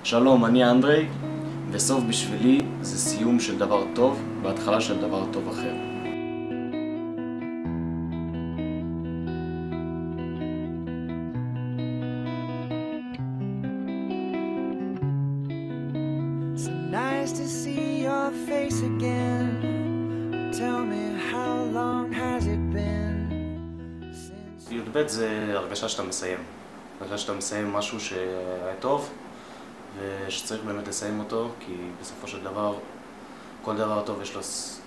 שלום, אני אנדרי, וסוף בשבילי זה סיום של דבר טוב והתחלה של דבר טוב אחר. Nice to see your face again. Tell me how long has it been since... י"ב זה הרגשה שאתה מסיים. הרגשה שאתה מסיים משהו שהיה טוב ושצריך באמת לסיים אותו, כי בסופו של דבר כל דבר טוב יש לו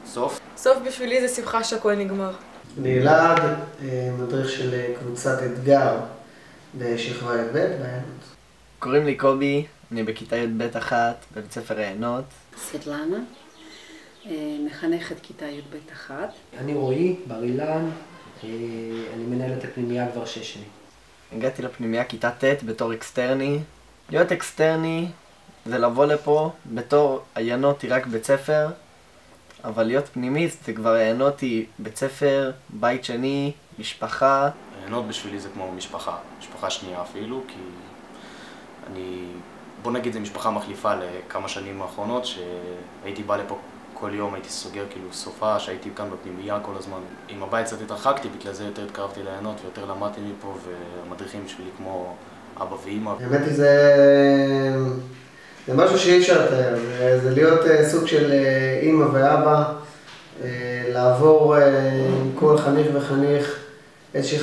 סוף. סוף בשבילי זה שמחה שהכל נגמר. אני אלעד, מדריך של קבוצת אתגר בשכבה י"ב בעיינות. קוראים לי קובי, אני בכיתה י"ב אחת בבית ספר העיינות. סבטלנה, מחנכת כיתה י"ב אחת. אני רועי, בר אילן, אני מנהל את הפנימייה כבר 6 שנים. הגעתי לפנימייה כיתה ט' בתור אקסטרני. להיות אקסטרני זה לבוא לפה בתור עיינות היא רק בית ספר, אבל להיות פנימיסט זה כבר עיינות היא בית ספר, בית שני, משפחה. עיינות בשבילי זה כמו משפחה, משפחה שנייה אפילו, כי בוא נגיד זה משפחה מחליפה לכמה שנים האחרונות, שהייתי בא לפה כל יום, הייתי סוגר כאילו סופה, שהייתי כאן בפנימייה כל הזמן. עם הבית קצת התרחקתי, בגלל זה יותר התקרבתי לעיינות ויותר למדתי מפה, והמדריכים בשבילי כמו אבא ואמא. האמת היא זה משהו שאי אפשר לתאר, זה להיות סוג של אמא ואבא, לעבור עם כל חניך וחניך איזושהי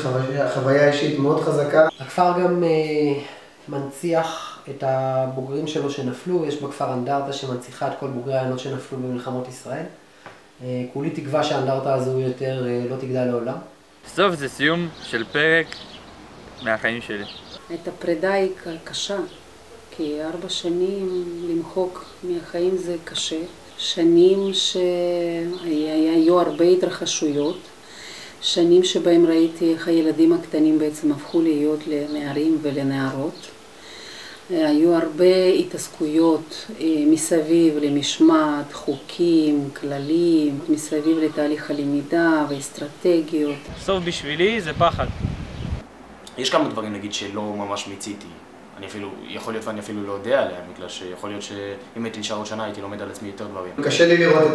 חוויה אישית מאוד חזקה. הכפר גם מנציח את הבוגרים שלו שנפלו, יש בכפר אנדרטה שמנציחה את כל בוגרי העיינות שנפלו במלחמות ישראל. כולי תקווה שהאנדרטה הזו יותר לא תגדל לעולם. סוף זה סיום של פרק מהחיים שלי. את הפרידה היא קשה, כי 4 שנים למחוק מהחיים זה קשה. שנים שהיו הרבה התרחשויות, שנים שבהם ראיתי איך הילדים הקטנים בעצם הפכו להיות לנערים ולנערות. היו הרבה התעסקויות מסביב למשמעת, חוקים, כללים, מסביב לתהליך הלמידה ואסטרטגיות. סוף בשבילי זה פחד. יש כמה דברים נגיד שלא ממש מיציתי. יכול להיות ואני אפילו לא יודע עליהם, בגלל שיכול להיות שאם הייתי נשאר עוד שנה הייתי לומד על עצמי יותר דברים. קשה לי לראות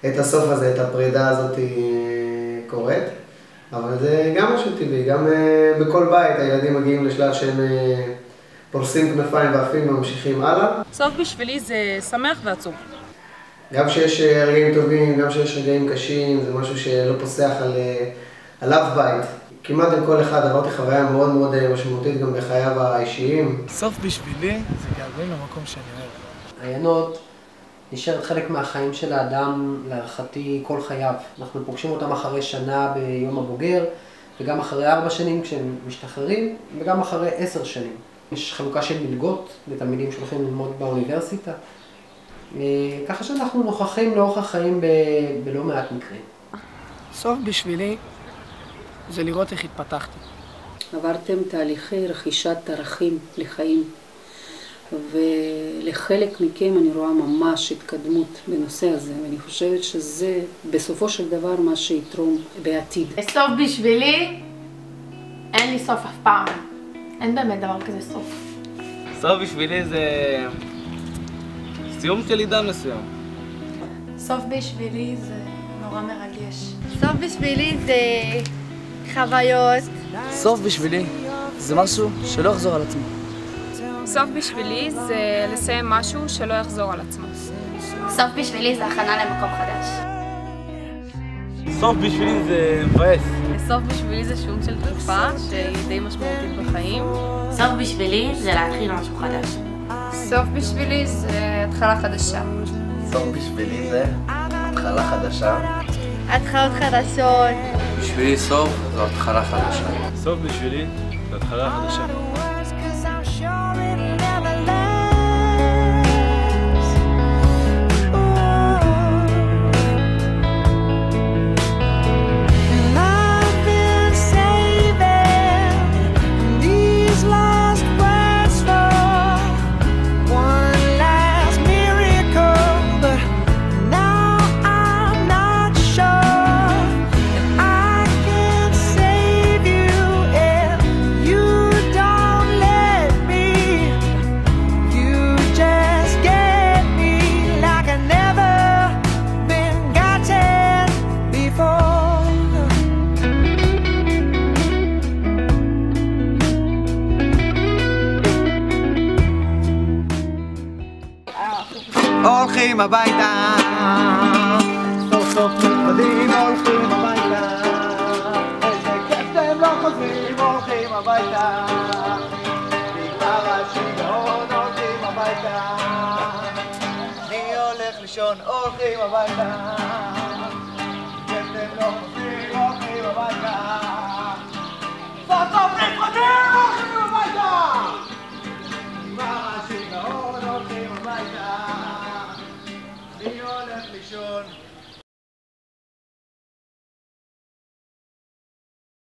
את הסוף הזה, את הפרידה הזאת קורית, אבל זה גם משהו טבעי, גם בכל בית הילדים מגיעים לשלב שהם פורסים כנפיים ועפים וממשיכים הלאה. סוף בשבילי זה שמח ועצוב. גם שיש רגעים טובים, גם שיש רגעים קשים, זה משהו שלא פוסח על אף בית. כמעט עם כל אחד עברתי חוויה מאוד מאוד משמעותית גם בחייו האישיים. סוף בשבילי זה געגועים למקום שאני אוהב. העיינות נשארת חלק מהחיים של האדם להערכתי כל חייו. אנחנו פוגשים אותם אחרי שנה ביום הבוגר, וגם אחרי 4 שנים כשהם משתחררים, וגם אחרי 10 שנים. יש חלוקה של מלגות לתלמידים שהולכים ללמוד באוניברסיטה, ככה שאנחנו נוכחים לאורך החיים בלא מעט מקרים. סוף בשבילי זה לראות איך התפתחתי. עברתם תהליכי רכישת ערכים לחיים, ולחלק מכם אני רואה ממש התקדמות בנושא הזה, ואני חושבת שזה בסופו של דבר מה שיתרום בעתיד. סוף בשבילי, אין לי סוף אף פעם. אין באמת דבר כזה סוף. סוף בשבילי זה סיום של עידן מסוים. סוף בשבילי זה נורא מרגש. סוף בשבילי זה חוויות. סוף בשבילי זה משהו שלא יחזור על עצמו. סוף בשבילי זה לסיים משהו שלא יחזור על עצמו. סוף בשבילי זה הכנה למקום חדש. סוף בשבילי זה מבאס. סוף בשבילי זה שום של תקופה שהיא די משמעותית בחיים. סוף בשבילי זה להתחיל משהו חדש. סוף בשבילי זה התחלה חדשה. סוף בשבילי זה התחלה חדשה. התחלות חדשות. בשבילי סוף זו התחלה חדשה. סוף בשבילי זו התחלה חדשה. Don't הולכים הביתה. סוף סוף נפרדים הולכים הביתה. איזה כיף שהם לא חוזרים הולכים הביתה. נגמר השיגעון הולכים הביתה. אני הולך לישון הולכים הביתה.